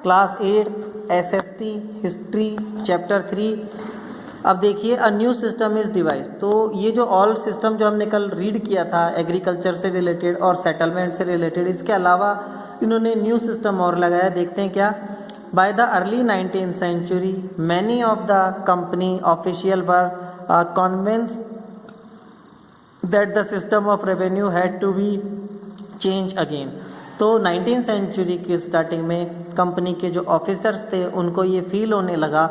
Class 8 SST history chapter 3। अब देखिए a new system is device. तो ये जो ऑल सिस्टम जो हमने कल रीड किया था एग्रीकल्चर से रिलेटेड और सेटलमेंट से रिलेटेड, इसके अलावा इन्होंने न्यू सिस्टम और लगाया। देखते हैं क्या। By the early 19th century many of the company official were convinced that the system of revenue had to be change again. तो 19th सेंचुरी की स्टार्टिंग में कंपनी के जो ऑफिसर्स थे उनको ये फील होने लगा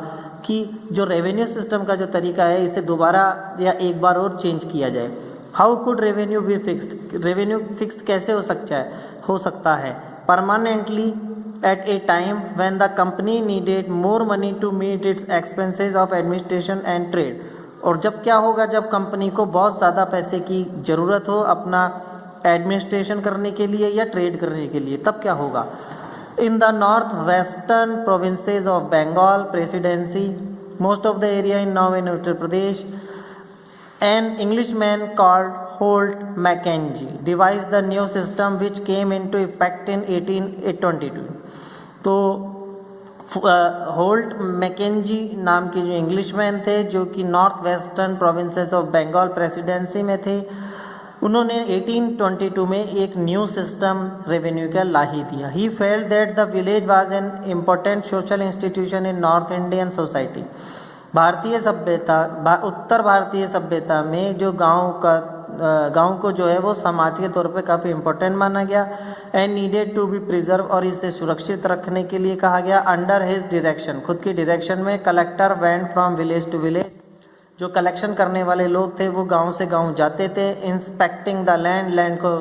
कि जो रेवेन्यू सिस्टम का जो तरीका है इसे दोबारा या एक बार और चेंज किया जाए। How could revenue be fixed. Revenue fix कैसे हो सकता है permanently at a time when the company needed more money to meet its expenses of administration and trade. और जब क्या होगा, जब कंपनी को बहुत ज़्यादा पैसे की ज़रूरत हो अपना एडमिनिस्ट्रेशन करने के लिए या ट्रेड करने के लिए, तब क्या होगा। In the northwestern provinces of Bengal Presidency, most of the area in now in Uttar Pradesh, an Englishman called Holt Mackenzie devised the new system which came into effect in 1822। तो Holt McKenzie नाम के जो Englishman थे जो कि north western provinces of Bengal presidency में थे, उन्होंने 1822 में एक न्यू सिस्टम रेवेन्यू का ला ही दिया। He felt that the village was an important social institution in north Indian society. भारतीय सभ्यता, उत्तर भारतीय सभ्यता में जो गांव को जो है वो समाज के तौर पे काफ़ी इम्पोर्टेंट माना गया। And needed to be preserve, और इसे सुरक्षित रखने के लिए कहा गया। अंडर हिज डायरेक्शन, खुद की डायरेक्शन में collector went from village to village. जो कलेक्शन करने वाले लोग थे वो गांव से गांव जाते थे। इंस्पेक्टिंग द लैंड को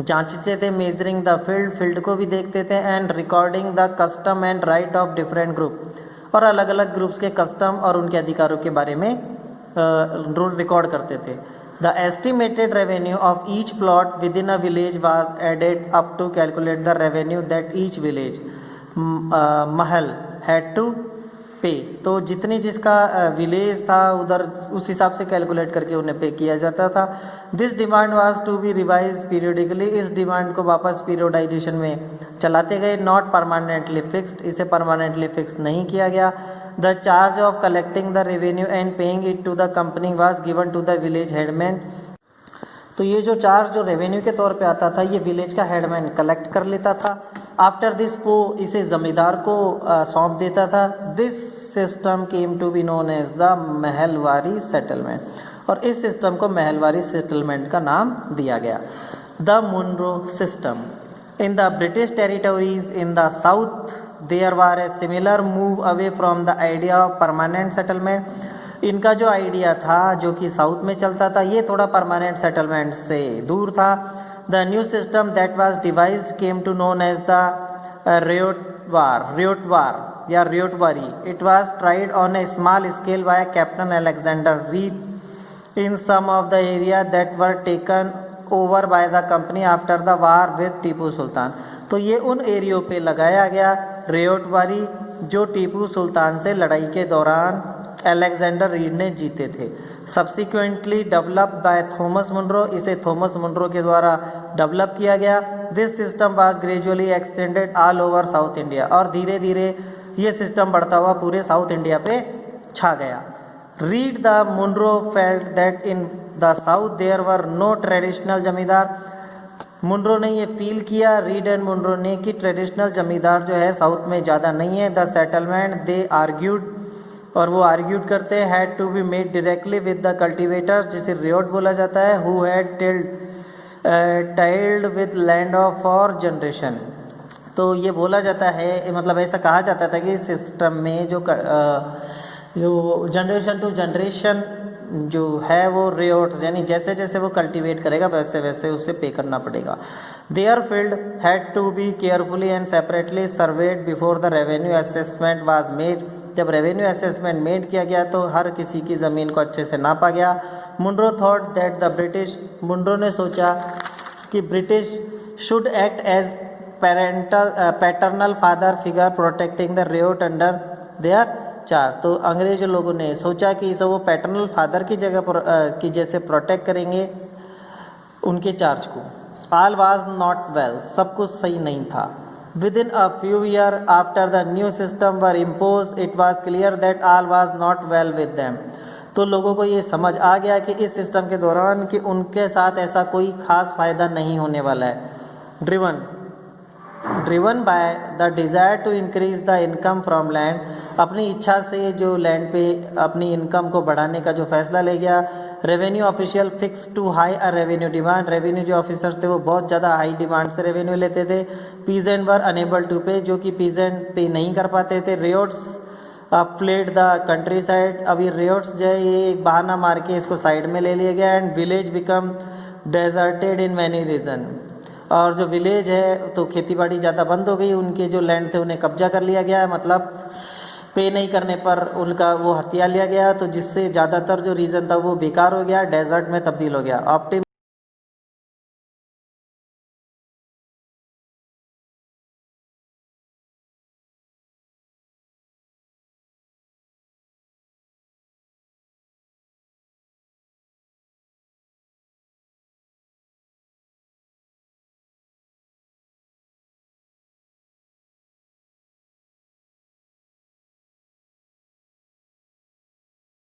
जांचते थे। मेजरिंग द फील्ड को भी देखते थे। And recording the custom and right of different group, और अलग अलग ग्रुप्स के कस्टम और उनके अधिकारों के बारे में रिकॉर्ड करते थे। The estimated revenue of each plot within a village was added up to calculate the revenue that each village mahal had to pay. तो जितनी जिसका विलेज था उधर उस हिसाब से कैलकुलेट करके उन्हें पे किया जाता था। This demand was to be revise periodically. इस डिमांड को वापस पीरियडाइजेशन में चलाते गए। नॉट परमानेंटली फिक्स्ड, इसे परमानेंटली फिक्स नहीं किया गया। The charge of collecting the revenue and paying it to the company was given to the village headman. तो ये जो चार्ज जो रेवेन्यू के तौर पे आता था ये विलेज का हेडमैन कलेक्ट कर लेता था। आफ्टर दिस को इसे जमींदार को सौंप देता था। This system came to be known as the mahalwari settlement, और इस सिस्टम को महलवारी सेटलमेंट का नाम दिया गया। The Munro system in the British territories in the south there were a similar move away from the idea of permanent settlement. इनका जो idea था जो कि साउथ में चलता था ये थोड़ा परमानेंट सेटलमेंट से दूर था। The new system that was devised came to known as the ryotwar या ryotwari. It was tried on a small scale by Captain Alexander Read in some of the area that were taken over by the company after the war with Tipu Sultan. तो ये उन एरियो पे लगाया गया रियोटवारी जो टीपू सुल्तान से लड़ाई के दौरान अलेक्जेंडर रीड ने जीते थे। Subsequently developed by Thomas Munro, इसे थॉमस मुनरो के द्वारा डेवलप किया गया। This system was gradually extended all over south India, और धीरे धीरे ये सिस्टम बढ़ता हुआ पूरे साउथ इंडिया पे छा गया। Read the Munro felt that in the south there were no traditional zamindar. Munro ने ये फील किया, रीड एंड मुनरो ने, कि ट्रेडिशनल जमींदार जो है साउथ में ज़्यादा नहीं है। द सेटलमेंट दे आर्ग्यूड, और वो आर्ग्यूड करते हैं, had to be made directly with the cultivator, जिसे रियोट बोला जाता है, who had tilled with land of for generation. तो ये बोला जाता है, मतलब ऐसा कहा जाता था कि सिस्टम में जो जनरेशन टू जनरेशन जो है वो रियोट, यानी जैसे जैसे वो कल्टीवेट करेगा वैसे वैसे उसे पे करना पड़ेगा। Their field had to be carefully and separately surveyed before the revenue assessment was made. जब रेवेन्यू असेसमेंट मेड किया गया तो हर किसी की ज़मीन को अच्छे से नापा गया। Munro thought that the British, Munro ने सोचा कि British should act as paternal father figure protecting the ryot under their charge. तो अंग्रेज लोगों ने सोचा कि इसे वो पैटर्नल फादर की जगह पर की जैसे प्रोटेक्ट करेंगे उनके चार्ज को। ऑल वाज नॉट वेल, सब कुछ सही नहीं था। Within a few years after the new system were imposed, it was clear that all was not well with them. तो लोगों को ये समझ आ गया कि इस सिस्टम के दौरान कि उनके साथ ऐसा कोई खास फायदा नहीं होने वाला है। Driven by the desire to increase the income from land, अपनी इच्छा से जो लैंड पे अपनी इनकम को बढ़ाने का जो फैसला ले गया। Revenue official fix to high a revenue demand, revenue जो ऑफिसर्स थे वो बहुत ज़्यादा हाई डिमांड से रेवेन्यू लेते थे। पीजेंट वर अनेबल टू पे, जो कि पीजेंट पे नहीं कर पाते थे। रियोट्स फ्लेड द कंट्री साइड, अभी रियोट्स जो है ये एक बहाना मार के इसको साइड में ले लिया गया। And village become deserted in many region, और जो विलेज है तो खेतीबाड़ी ज़्यादा बंद हो गई, उनके जो लैंड थे उन्हें कब्जा कर लिया गया, मतलब पे नहीं करने पर उनका वो हथिया लिया गया, तो जिससे ज़्यादातर जो रीजन था वो बेकार हो गया, डेजर्ट में तब्दील हो गया। ऑप्टिम